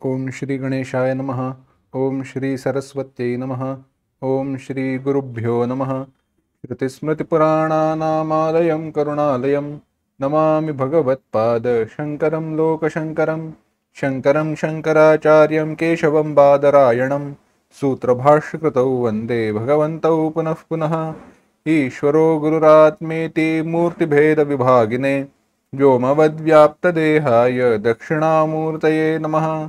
ओम श्री गणेशाय नमः। ओम श्री सरस्वत्यै नमः। ओम श्री गुरुभ्यो नमः। श्रुतिस्मृतिपुराणानामालयं करुणालयं नमामि भगवत्पाद शङ्करं लोकशङ्करं। शङ्करं शङ्कराचार्यं केशवं बादरायणं सूत्रभाष्यकृतौ वन्दे भगवन्तौ पुनः पुनः। ईश्वरो गुरुरात्मेति मूर्तिभेदविभागिने व्योमवद्व्याप्तदेहाय दक्षिणामूर्तये नमः।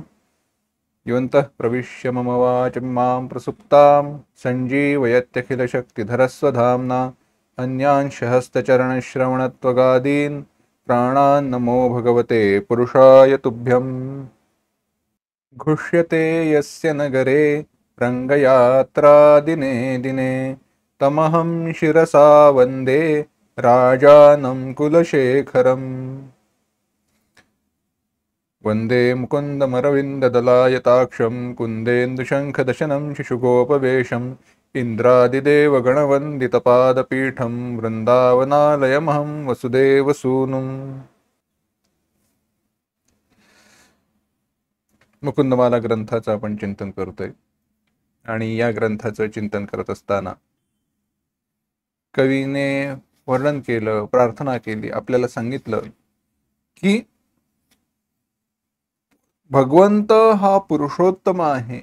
योऽन्तः प्रविश्य मम वाचं मां प्रसुप्तां सञ्जीवयत्यखिलशक्तिधरस्वधाम्ना अन्यांश हस्तचरणश्रवणत्वगादीन् प्राणान् नमो भगवते पुरुषाय तुभ्यम्। घुष्यते यस्य नगरे रङ्गयात्रा दिने दिने तमहं शिरसा वन्दे राजानं कुलशेखरम्। वन्दे मुकुन्दमरविन्ददलायताक्षं कुन्देन्दुशङ्खदशनं शिशुगोपवेशम् इन्द्रादिदेवगणवन्दितपादपीठं वृन्दावनालयमहं वसुदेवसूनुम्। मुकुंदमाला ग्रंथाचं आपण चिंतन करतोय आणि या ग्रंथाचं चिंतन करत असताना कवीने वर्णन केलं, प्रार्थना केली, आपल्याला सांगितलं की भगवंत हा पुरुषोत्तम आहे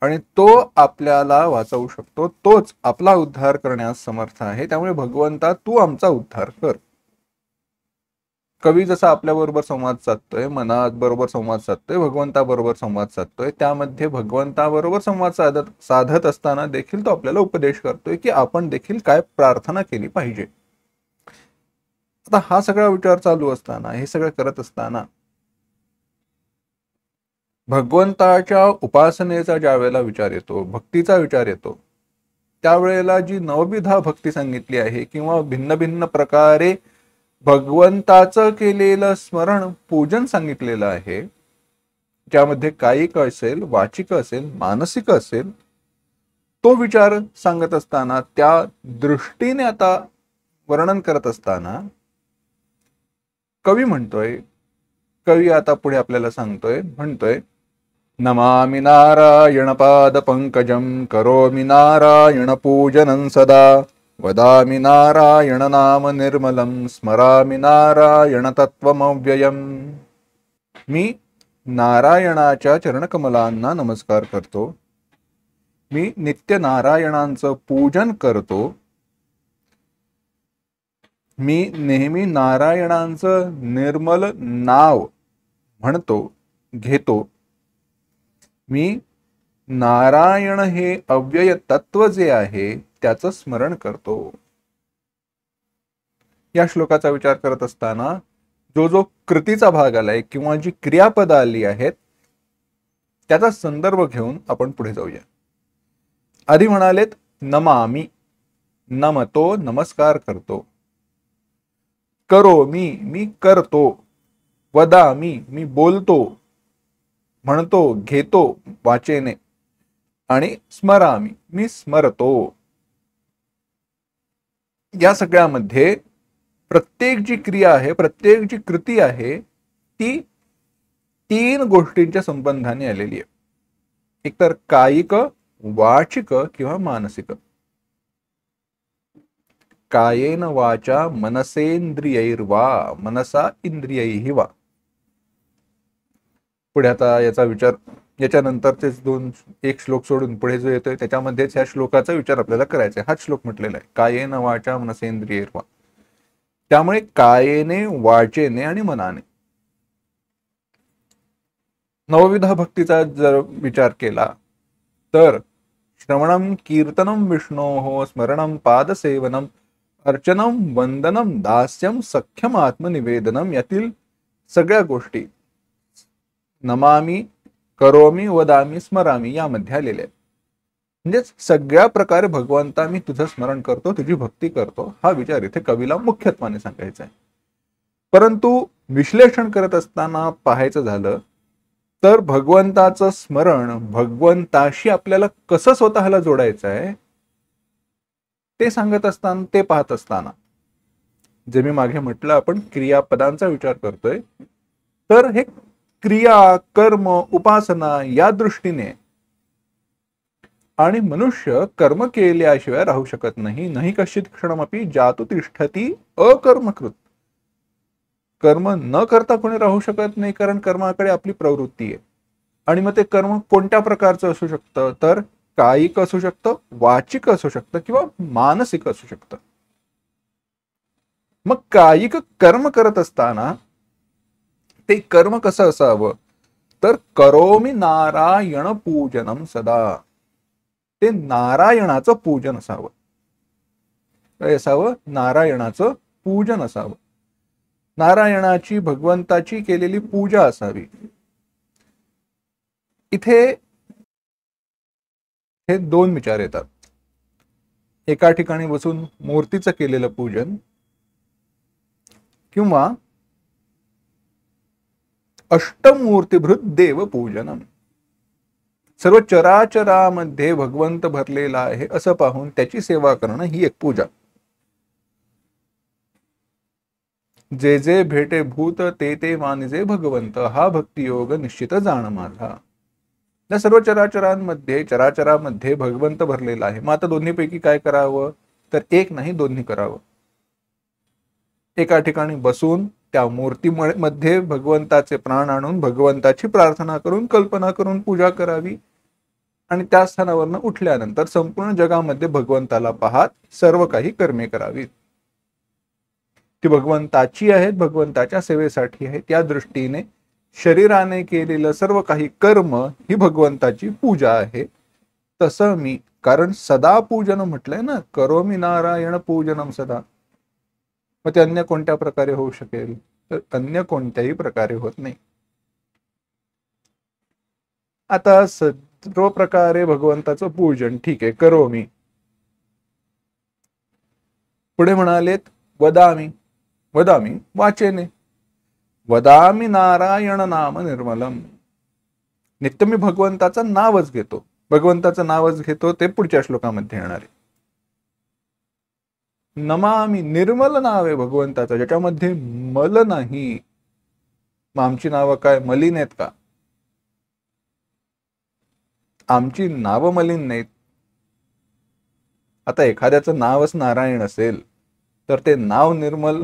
आणि तो आपल्याला वाचवू शकतो, तोच आपला उद्धार करण्यास समर्थ आहे। त्यामुळे भगवंता तू आमचा उद्धार कर। कवी जसा आपल्या बरोबर संवाद साधतोय, मनात बरोबर संवाद साधतोय, भगवंताबरोबर संवाद साधतोय, त्यामध्ये भगवंताबरोबर संवाद साधत असताना देखील तो आपल्याला उपदेश करतोय की आपण देखील काय प्रार्थना केली पाहिजे। आता हा सगळा विचार चालू असताना, हे सगळं करत असताना भगवंताच्या उपासनेचा ज्या वेळेला विचार येतो, भक्तीचा विचार येतो, त्यावेळेला जी नवविधा भक्ती सांगितली आहे किंवा भिन्न भिन्न प्रकारे भगवंताचं केलेलं स्मरण पूजन सांगितलेलं आहे, ज्यामध्ये कायिक असेल, वाचिक असेल, मानसिक असेल, तो विचार सांगत असताना त्या दृष्टीने आता वर्णन करत असताना कवी आता पुढे आपल्याला म्हणतोय नमामि नारायण पाद पंकजं करोमि नारायण पूजनं सदा वदामि नारायण नाम निर्मलं स्मरामि नारायण तत्त्वमव्ययम्। मी नारायणाच्या चरणकमलांना नमस्कार करतो, मी नित्य नारायणांचं पूजन करतो, मी नेहमी नारायणांचं निर्मल नाव म्हणतो, घेतो, मी नारायण हे अव्यय तत्व जे आहे त्याचं स्मरण करतो। या श्लोकाचा विचार करत असताना जो कृतीचा भाग आलाय किंवा जी क्रियापद आली आहेत त्याचा संदर्भ घेऊन आपण पुढे जाऊया। आधी म्हणालेत नमामि, नमतो, नमस्कार करतो, करोमि, मी करतो, वदामि, मी बोलतो, म्हणतो, घेतो वाचेने, आणि स्मरामि, मी स्मरतो। या सगळ्यामध्ये प्रत्येक जी क्रिया आहे, प्रत्येक जी कृती आहे ती तीन गोष्टींच्या संबंधाने आलेली आहे, एकतर कायिक, वाचिक किंवा मानसिक। कायेन वाचा मनसेंद्रियैर्वा मनसा इंद्रियैहि वा। पुढे आता याचा विचार, याच्यानंतरचेच एक श्लोक सोडून पुढे जो येतोय त्याच्यामध्येच ह्या श्लोकाचा विचार आपल्याला करायचा आहे। हाच श्लोक म्हटलेला आहे कायेन वाचा मनसेंद्रियैर्वा। त्यामुळे कायेने, वाचेने आणि मनाने नवविधा भक्तीचा जर विचार केला तर श्रवणं कीर्तनं विष्णोः स्मरणं पादसेवनम अर्चनम वंदनम दास्यम सख्यम आत्मनिवेदनम, यातील सगळ्या गोष्टी नमामि, करोमि, वदामि, स्मरामि यामध्ये आलेल्या आहेत। म्हणजेच सगळ्या प्रकारे भगवंता मी तुझं स्मरण करतो, तुझी भक्ती करतो, हा विचार इथे कवीला मुख्यत्वाने सांगायचा आहे। परंतु विश्लेषण करत असताना पाहायचं झालं तर भगवंताचं स्मरण, भगवंताशी आपल्याला कसं स्वतःला जोडायचं आहे ते सांगत असताना, ते पाहत असताना जे मी मागे म्हटलं आपण क्रियापदांचा विचार करतोय, तर हे क्रिया, कर्म, उपासना या दृष्टीने, आणि मनुष्य कर्म केल्याशिवाय राहू शकत नाही. नाही कश्चित क्षणमपि जातु तिष्ठती अकर्मकृत. कर्म न करता कोणी राहू शकत नाही, कारण कर्माकडे आपली प्रवृत्ती आहे. आणि मग ते कर्म कोणत्या प्रकारचं असू शकतं, तर कायिक असू शकतं, वाचिक असू शकतं किंवा मानसिक असू शकतं. मग कायिक कर्म करत असताना ते कर्म कसं असावं, तर करोमि नारायण पूजनम सदा. ते नारायणाचं पूजन असावं. काय असावं? नारायणाचं पूजन असावं. नारायणाची, भगवंताची केलेली पूजा असावी. इथे हे दोन विचार येतात. एका ठिकाणी बसून मूर्तीचं केलेलं पूजन किंवा अष्टमूर्तीभृत देव पूजनम. सर्व चराचरामध्ये भगवंत भरलेला आहे असं पाहून त्याची सेवा करणं ही एक पूजा. जे जे भेटे भूत ते ते मानिजे भगवंत, हा भक्तियोग निश्चित जाण माझा. या सर्व चराचरामध्ये भगवंत भरलेला आहे. मग आता दोन्हीपैकी काय करावं, तर एक नाही दोन्ही करावं. एका ठिकाणी बसून त्या मूर्तीमध्ये भगवंताचे प्राण आणून भगवंताची प्रार्थना करून, कल्पना करून पूजा करावी. आणि त्या स्थानावरनं उठल्यानंतर संपूर्ण जगामध्ये भगवंताला पाहत सर्व काही कर्मे करावीत. ती भगवंताची आहेत, भगवंताच्या सेवेसाठी आहे. त्या दृष्टीने शरीराने केलेलं सर्व काही कर्म ही भगवंताची पूजा आहे. तसं मी, कारण सदा पूजन म्हटलंय ना, करोमि नारायण पूजनम सदा. मग ते अन्य कोणत्या प्रकारे होऊ शकेल, तर अन्य कोणत्याही प्रकारे होत नाही. आता सर्व प्रकारे भगवंताचं पूजन ठीक आहे, करोमि. पुढे म्हणालेत वदामी. वदामी वाचेने. वदामी नारायण नाम निर्मलम. नित्य मी भगवंताचं नावच घेतो. भगवंताचं नावच घेतो ते पुढच्या श्लोकामध्ये येणार आहे. नमामी, निर्मल नाव आहे भगवंताचं, ज्याच्यामध्ये मल नाही. मग आमची नावं काय मलिन आहेत का? आमची नावं मलिन नाहीत. आता एखाद्याचं नावच नारायण असेल तर ते नाव निर्मल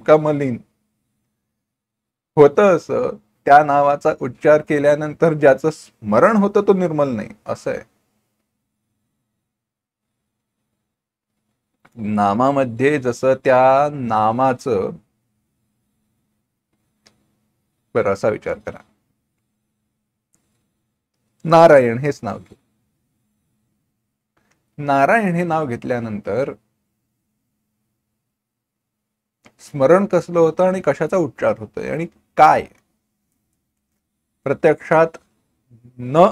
का मलिन? होतं असं, त्या नावाचा उच्चार केल्यानंतर ज्याचं स्मरण होतं तो निर्मल नाही, असं आहे. नामामध्ये जसं त्या नामाचं, बरं असा विचार करा, नारायण हेच नाव घे. नारायण हे नाव घेतल्यानंतर स्मरण कसलं होतं आणि कशाचा उच्चार होतोय आणि काय? प्रत्यक्षात न,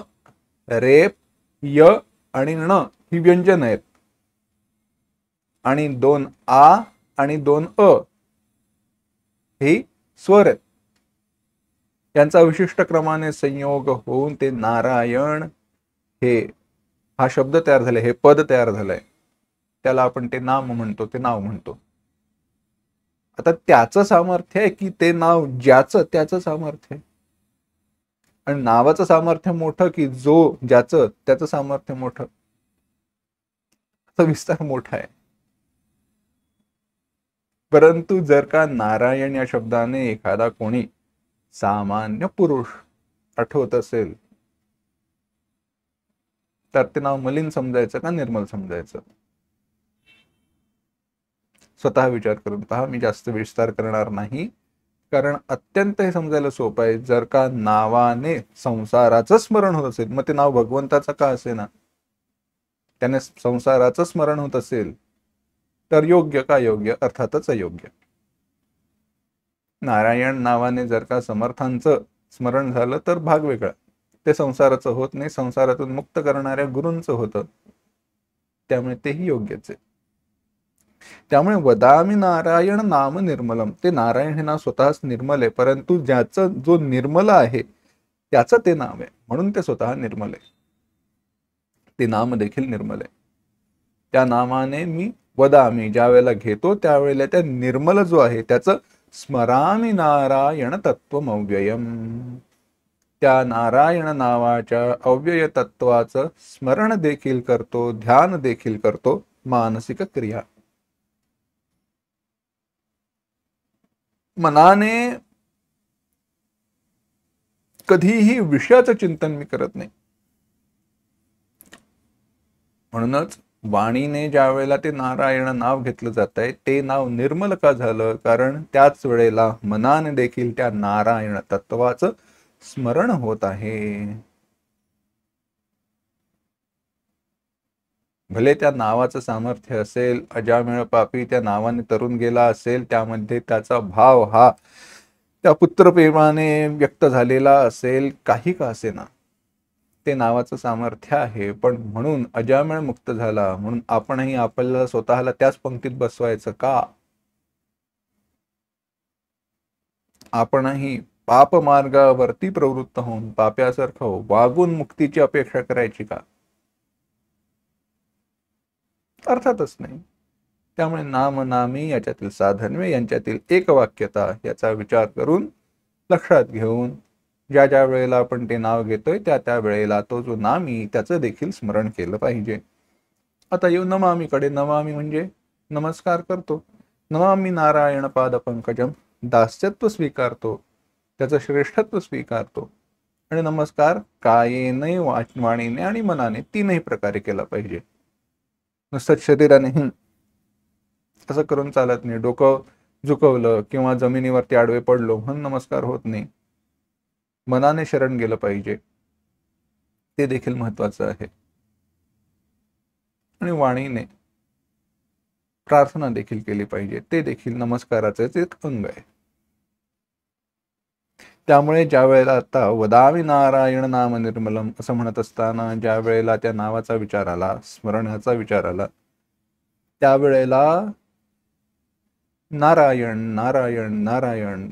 रेप, य आणि न ही व्यंजन आहेत, आणि 2 आ आणि 2 अ ही स्वर आहेत. यांचा विशिष्ट क्रमाने संयोग होऊन ते नारायण हे हा शब्द तयार झालाय, हे पद तयार झालंय. त्याला आपण ते नाम म्हणतो, ते नाव म्हणतो. आता त्याचं सामर्थ्य आहे की ते नाव ज्याचं त्याचं सामर्थ्य आहे? आणि नावाचं सामर्थ्य मोठं की जो ज्याचं त्याचं सामर्थ्य मोठं? विस्तार मोठा आहे. परंतु जर का नारायण या शब्दाने एखादा कोणी सामान्य पुरुष आठवत असेल तर ते नाव मलिन समजायचं का निर्मल समजायचं? स्वतः विचार करून पहा. मी जास्त विस्तार करणार नाही, कारण अत्यंत हे समजायला सोपं आहे. जर का नावाने संसाराचं स्मरण होत असेल, मग ते नाव भगवंताचं का असे ना, त्याने संसाराचं स्मरण होत असेल तर योग्य का योग्य? अर्थातच अयोग्य. नारायण नावाने जर का समर्थांचं स्मरण झालं तर भाग वेगळा. ते संसाराचं होत नाही, संसारातून मुक्त करणाऱ्या गुरूंचं होतं, त्यामुळे तेही योग्यच आहे. त्यामुळे वदामी नारायण नाम निर्मलम. ते नारायण हे नाव स्वतःच निर्मल आहे, परंतु ज्याचं जो निर्मल आहे त्याचं ते नाव आहे, म्हणून ते स्वतः निर्मल आहे. ते नाम देखील निर्मल आहे. त्या नामाने मी वदामी ज्या वेळेला घेतो त्यावेळेला त्या निर्मल जो आहे त्याचं स्मरामी नारायण तत्वमव्ययम. त्या नारायण नावाच्या अव्यय तत्वाचं स्मरण देखील करतो, ध्यान देखील करतो, मानसिक क्रिया. मनाने कधीही विषयाचं चिंतन मी करत नाही. म्हणूनच वाणीने ज्या वेळेला ते नारायण नाव घेतलं जात आहे ते नाव निर्मल का झालं? कारण त्याच वेळेला मनाने देखील त्या नारायण तत्वाचं स्मरण होत आहे. भले त्या नावाचं सामर्थ्य असेल, अजामिळ पापी त्या नावाने तरुण गेला असेल, त्यामध्ये त्याचा भाव हा त्या पुत्रप्रेमाने व्यक्त झालेला असेल, काही का असेना, ते नावाचं सामर्थ्य आहे. पण म्हणून अजामिळ मुक्त झाला म्हणून आपणही आपल्याला स्वतःला त्याच पंक्तीत बसवायचं का? आपणही पाप मार्गावरती प्रवृत्त होऊन पाप्यासारखं वागून मुक्तीची अपेक्षा करायची का? अर्थातच नाही. त्यामुळे नाम नामी याच्यातील साधन्य, यांच्यातील एकवाक्यता याचा विचार करून लक्षात घेऊन ज्या ज्या वेळेला आपण ते नाव घेतोय त्या त्या वेळेला तो जो नामी त्याचं देखील स्मरण केलं पाहिजे. आता येऊ नमामीकडे. नमामी म्हणजे नमस्कार करतो. नमामी नारायण पाद पंकजम, दास्यत्व स्वीकारतो, त्याचं श्रेष्ठत्व स्वीकारतो. आणि नमस्कार कायेने, वाणीने आणि मनाने तीनही प्रकारे केला पाहिजे. नुसतं शरीराने असं करून चालत नाही. डोकं झुकवलं किंवा जमिनीवरती आडवे पडलो म्हणून नमस्कार होत नाही. मनाने शरण गेलं पाहिजे, ते देखील महत्वाचं आहे. आणि वाणीने प्रार्थना देखील केली पाहिजे, ते देखील नमस्काराचेच एक अंग आहे. त्यामुळे ज्या वेळेला आता वदामी नारायण नाम निर्मलम असं म्हणत असताना ज्या वेळेला त्या नावाचा विचार आला, स्मरणाचा विचार आला, त्यावेळेला नारायण नारायण नारायण,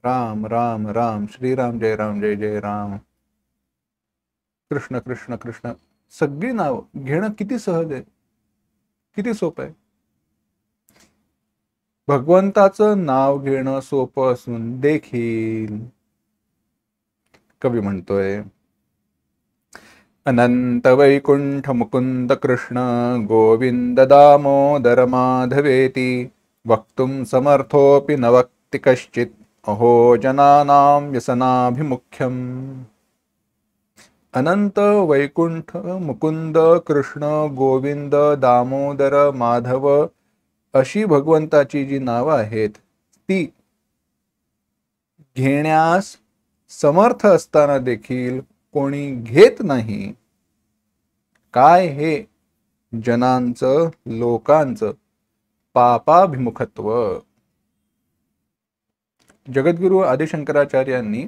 राम राम राम, श्रीराम जय राम जय जय राम, कृष्ण कृष्ण कृष्ण, सगळी नाव घेणं किती सहज आहे, किती सोपं आहे. भगवंताचं नाव घेणं सोपं असून देखील कवी म्हणतोय, अनंत वैकुंठ मुकुंद कृष्ण गोविंद दामोदर माधवेती, वक्तुं समर्थोऽपि न वक्ति कश्चित्, अहो जनानां व्यसनाभिमुख्यम्. अनंत वैकुंठ मुकुंद कृष्ण गोविंद दामोदर माधव अशी भगवंताची जी नावं आहेत ती घेण्यास समर्थ असताना देखील कोणी घेत नाही. काय हे? जनांचं, लोकांचं पापाभिमुखत्व. जगद्गुरु आदिशंकराचार्यांनी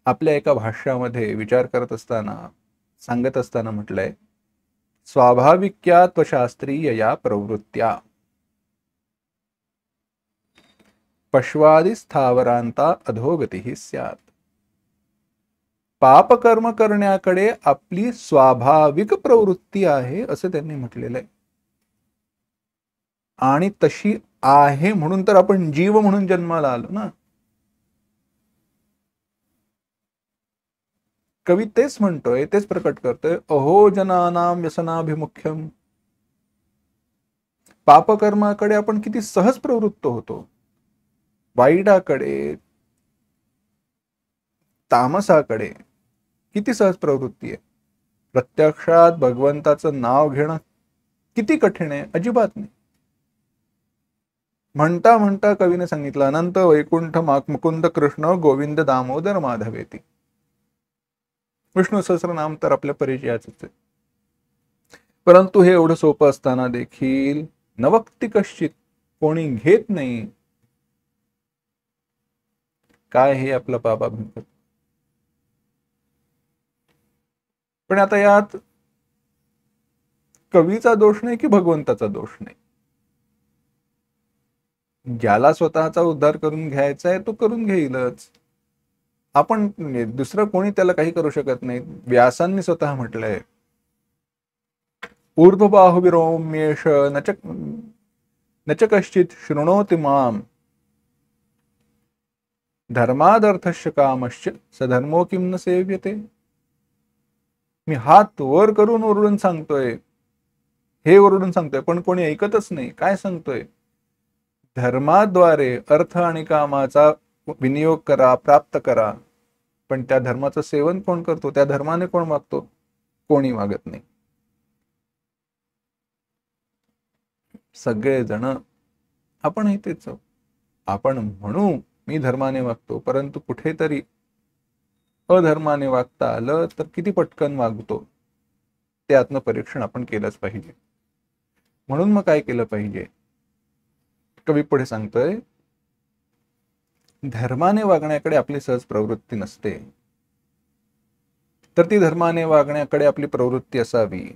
आपल्या एका भाष्यामध्ये विचार करत असताना सांगत असताना म्हटलंय, स्वाभाविक्या त्वशास्त्रीय या प्रवृत्त्या पश्वादि स्थावरांता अधोगती स्यात्. पापकर्म करण्याकडे आपली स्वाभाविक प्रवृत्ती आहे असं त्यांनी म्हटलेलं आहे. आणि तशी आहे म्हणून तर आपण जीव म्हणून जन्माला आलो ना. कवी तेच म्हणतोय, तेच प्रकट करतोय, अहो जनानां व्यसनाभिमुख्यम. पापकर्माकडे आपण किती सहज प्रवृत्त होतो, वाईटाकडे, तामसाकडे किती सहज प्रवृत्ती आहे. प्रत्यक्षात भगवंताचं नाव घेणं किती कठीण आहे? अजिबात नाही. म्हणता म्हणता कवीने सांगितलं, अनंत वैकुंठ मुकुंद कृष्ण गोविंद दामोदर माधवेती. विष्णू सहस्रनाम तर आपल्या परिचयाच आहे. परंतु हे एवढं सोपं असताना देखील नवक्ती कश्चित, कोणी घेत नाही. काय हे आपलं पापाभिमुख. पण आता यात कवीचा दोष नाही की भगवंताचा दोष नाही. ज्याला स्वतःचा उद्धार करून घ्यायचा आहे तो करून घेईलच. आपण दुसरं कोणी त्याला काही करू शकत नाही. व्यासांनी स्वतः म्हटलंय, ऊर्ध्वबाहुविरोम्येष न च कश्चित् शृणोति माम. धर्मादर्थस्य कामश्च सधर्मो किम न सेव्यते. मी हात वर करून ओरडून सांगतोय, हे ओरडून सांगतोय, पण कोणी ऐकतच नाही. काय सांगतोय? धर्माद्वारे अर्थ आणि कामाचा विनियोग करा, प्राप्त करा. पण त्या धर्माचं सेवन कोण करतो? त्या धर्माने कोण वागतो? कोणी वागत नाही. सगळेजण आपण तेच. आपण म्हणू मी धर्माने वागतो, परंतु कुठेतरी अधर्माने वागता आलं तर किती पटकन वागतो, ते आत्मपरीक्षण आपण केलंच पाहिजे. म्हणून मग काय केलं पाहिजे? कवी पुढे सांगतोय, धर्माने वागण्याकडे आपली सहज प्रवृत्ती नसते, तर ती धर्माने वागण्याकडे आपली प्रवृत्ती असावी.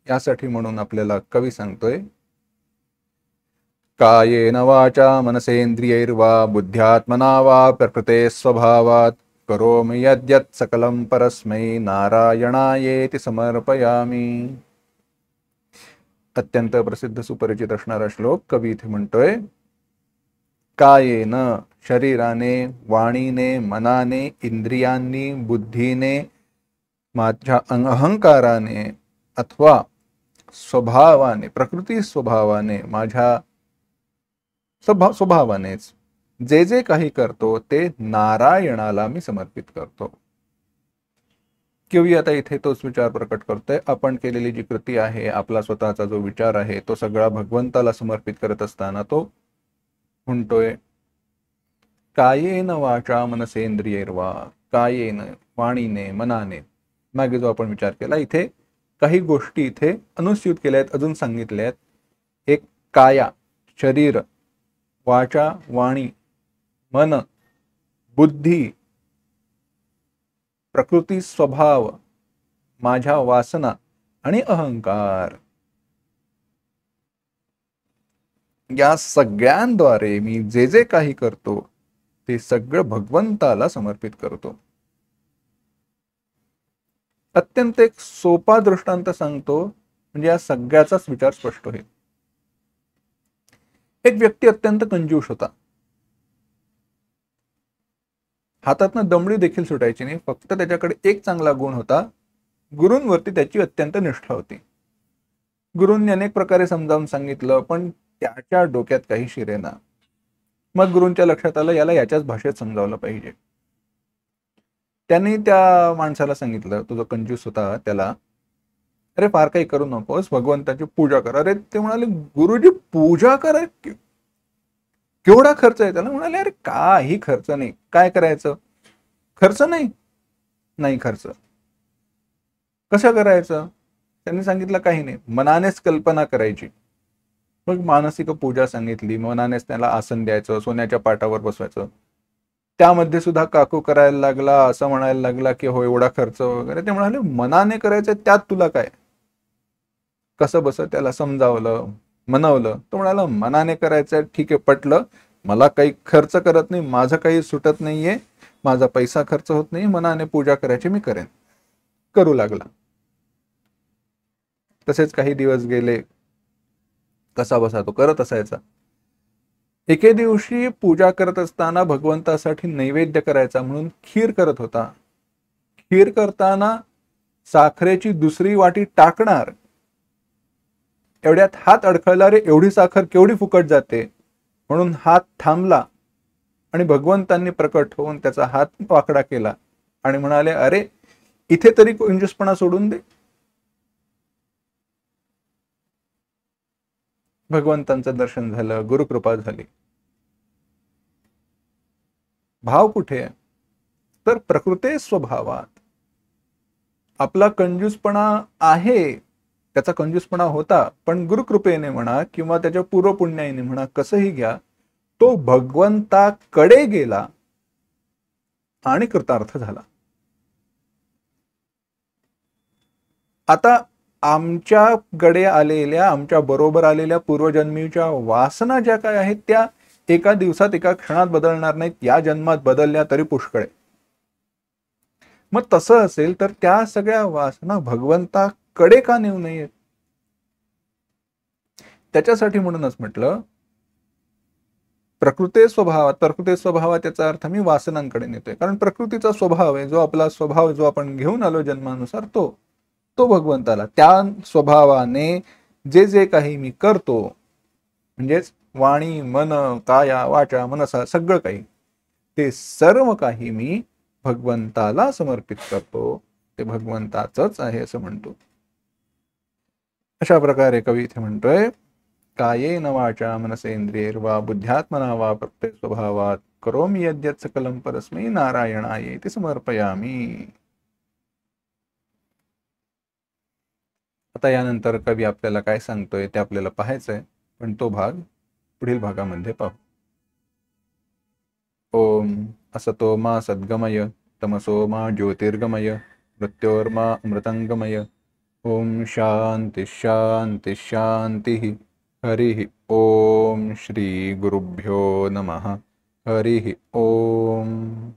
यासाठी म्हणून आपल्याला कवी सांगतोय, कायेन वाचा मनसेंद्रियैर्वा बुद्ध्यात्मना वा प्रकृते स्वभावात करोमि यद्यत् सकलं परस्मै नारायणायेति समर्पयामी. अत्यंत प्रसिद्ध सुपरिचित असणारा श्लोक कवी इथे म्हणतोय, कायेन शरीराने, वाणीने, मनाने, इंद्रियांनी, बुद्धीने, माझ्या अहंकाराने अथवा स्वभावाने, प्रकृती स्वभावाने, माझ्या स्वभावानेच जे जे काही करतो ते नारायणाला मी समर्पित करतो. कवी आता इथे तोच विचार प्रकट करतोय. आपण केलेली जी कृती आहे, आपला स्वतःचा जो विचार आहे, तो सगळा भगवंताला समर्पित करत असताना तो म्हणतोय, कायेन वाचा मनसेंद्रियैर्वा, कायेन वाणीने, मनाने. मागे जो आपण विचार केला, इथे काही गोष्टी इथे अनुस्यूत केल्या आहेत, अजून सांगितल्या आहेत. एक काया शरीर, वाचा वाणी, मन, बुद्धी, प्रकृती स्वभाव, माझ्या वासना आणि अहंकार. या सगळ्यांद्वारे मी जे जे काही करतो ते सगळं भगवंताला समर्पित करतो. अत्यंत एक सोपा दृष्टांत सांगतो, म्हणजे या सगळ्याचाच विचार स्पष्ट होईल. एक व्यक्ती अत्यंत कंजूस होता. हातातनं दमडी देखील सुटायची नाही. फक्त त्याच्याकडे एक चांगला गुण होता, गुरूंवरती त्याची अत्यंत निष्ठा होती. गुरूंनी अनेक प्रकारे समजावून सांगितलं, पण त्याच्या डोक्यात काही शिरेना. मग गुरूंच्या लक्षात आलं, याला याच्याच भाषेत समजावलं पाहिजे. त्यांनी त्या माणसाला सांगितलं, तुझा कंजूस होता त्याला, अरे फार काही करू नकोस, भगवंताची पूजा कर. अरे ते म्हणाले, गुरुजी पूजा करा, केवढा खर्च आहे? त्याला म्हणाले, अरे काही खर्च नाही. काय करायचं? खर्च नाही खर्च. कसं करायचं? त्यांनी सांगितलं, काही नाही, मनानेच कल्पना करायची. मग मानसिक पूजा सांगितली. मनानेच त्याला आसन द्यायचं, सोन्याच्या पाटावर बसवायचं. त्यामध्ये सुद्धा काकू करायला लागला, असं म्हणायला लागला की हो एवढा खर्च वगैरे. ते म्हणाले, मनाने करायचं, त्यात तुला काय? कसं बस त्याला समजावलं, मनवलं. तो म्हणाला, मनाने करायचं, ठीक आहे, पटलं. मला काही खर्च करत नाही, माझं काही सुटत नाहीये, माझा पैसा खर्च होत नाही, मनाने पूजा करायची मी करेन. करू लागला. तसेच काही दिवस गेले. कसा बसा तो करत असायचा. एके दिवशी पूजा करत असताना भगवंतासाठी नैवेद्य करायचा म्हणून खीर करत होता. खीर करताना साखरेची दुसरी वाटी टाकणार, एवढ्यात हात अडखळला. रे एवढी साखर केवढी फुकट जाते, म्हणून हात थांबला आणि भगवंतांनी प्रकट होऊन त्याचा हात वाकडा केला आणि म्हणाले, अरे इथे तरी कंजूसपणा सोडून दे. भगवंतांचं दर्शन झालं, गुरुकृपा झाली. भाव कुठे आहे? तर प्रकृते स्वभावात. आपला कंजूसपणा आहे, त्याचा कंजूसपणा होता, पण गुरुकृपेने म्हणा किंवा त्याच्या पूर्वपुण्याने म्हणा, कसंही घ्या, तो भगवंताकडे गेला आणि कृतार्थ झाला. आता आमच्याकडे आलेल्या, आमच्या बरोबर आलेल्या पूर्वजन्मीच्या वासना ज्या काय आहेत, त्या एका दिवसात, एका क्षणात बदलणार नाहीत. या जन्मात बदलल्या तरी पुष्कळ आहे. मग तसं असेल तर त्या सगळ्या वासना भगवंताकडे का नेऊ नयेत? त्याच्यासाठी म्हणूनच म्हटलं, प्रकृती स्वभावात, प्रकृती स्वभावात याचा अर्थ मी वासनांकडे नेतोय, कारण प्रकृतीचा स्वभाव आहे, जो आपला स्वभाव जो आपण घेऊन आलो जन्मानुसार, तो तो भगवंताला, त्या स्वभावाने जे जे काही मी करतो, म्हणजेच वाणी मन काया वाचा मनसा सगळं काही, ते सर्व काही मी भगवंताला समर्पित करतो, ते भगवंताचंच आहे असं म्हणतो. अशा प्रकारे कवी इथे म्हणतोय, कायेन वाचा मनसेंद्रियैर्वा बुद्ध्यात्मना वा प्रत्यय स्वभावात करोमि यद्यत् सकलं परस्मै नारायणायेति समर्पयामि. आता यानंतर कवी आपल्याला काय सांगतोय ते आपल्याला पाहायचंय, पण तो भाग पुढील भागामध्ये पाहू. ओम असतो मा सद्गमय तमसो मा ज्योतिर्गमय मृत्योर्मा अमृतंगमय. ओम शांती शांती शांती. हरि ओम. श्री गुरुभ्यो नमः. हरि ओम.